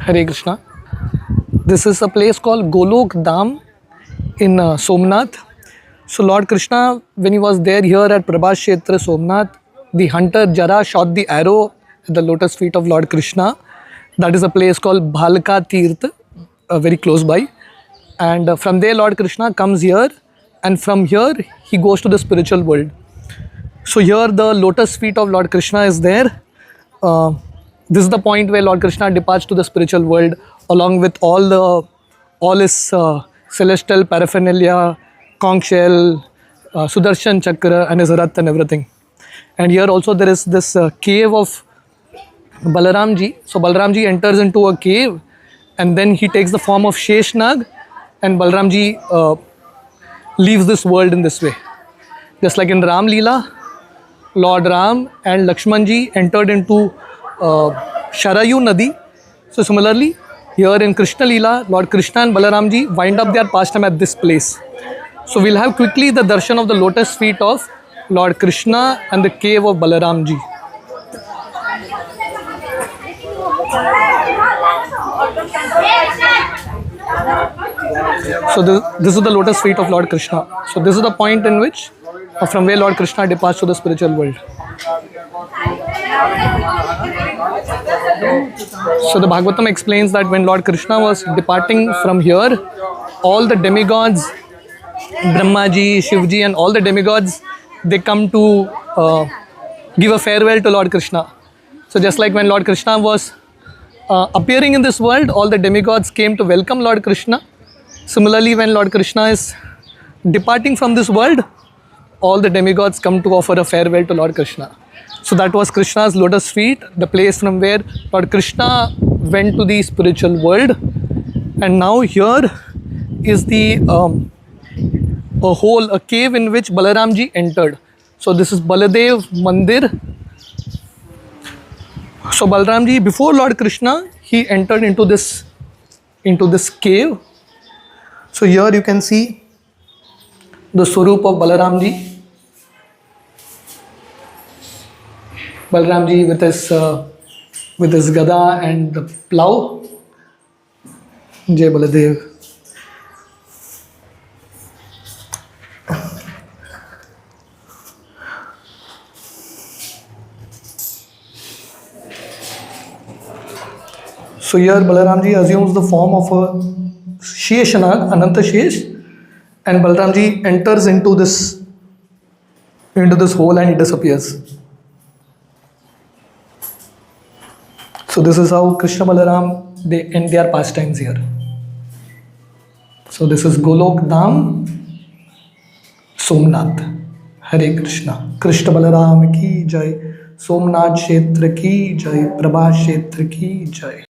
Hare Krishna. This is a place called Golok Dham in Somnath. So Lord Krishna, when he was there here at Prabhas Kshetra Somnath, the hunter Jara shot the arrow at the lotus feet of Lord Krishna. That is a place called Bhalka Tirth, very close by. And from there Lord Krishna comes here, and from here he goes to the spiritual world. So here the lotus feet of Lord Krishna is there. This is the point where Lord Krishna departs to the spiritual world along with all his celestial paraphernalia, conch shell, Sudarshan Chakra and his Rath and everything. And here also there is this cave of Balaramji. So Balaramji enters into a cave and then he takes the form of Sheshnag, and Balaramji leaves this world in this way. Just like in Ram Leela, Lord Ram and Lakshmanji entered into Sharayu Nadi. So similarly, here in Krishna Leela, Lord Krishna and Balaramji wind up their pastime at this place. So we'll have quickly the darshan of the lotus feet of Lord Krishna and the cave of Balaramji. So this is the lotus feet of Lord Krishna. So this is the point in which, from where Lord Krishna departs to the spiritual world. So the Bhagavatam explains that when Lord Krishna was departing from here, all the demigods, Brahmaji, Shivji and all the demigods, they come to give a farewell to Lord Krishna. So just like when Lord Krishna was appearing in this world, all the demigods came to welcome Lord Krishna. Similarly, when Lord Krishna is departing from this world, all the demigods come to offer a farewell to Lord Krishna. So that was Krishna's lotus feet, the place from where Lord Krishna went to the spiritual world. And now here is the a cave in which Balaramji entered. So this is Baladev Mandir. So Balaramji, before Lord Krishna, he entered into this cave. So here you can see the Swarup of Balaramji. Balaramji with his gada and the plough. Jai Baladev. So here Balaramji assumes the form of a Sheshanag, Ananta Shesh, and Balaramji enters into this hole and he disappears. So this is how Krishna Balaram, they end their pastimes here. So this is Golok Dham, Somnath. Hare Krishna. Krishna Balaram ki jai. Somnath Kshetra ki jai. Prabhas Kshetra ki jai.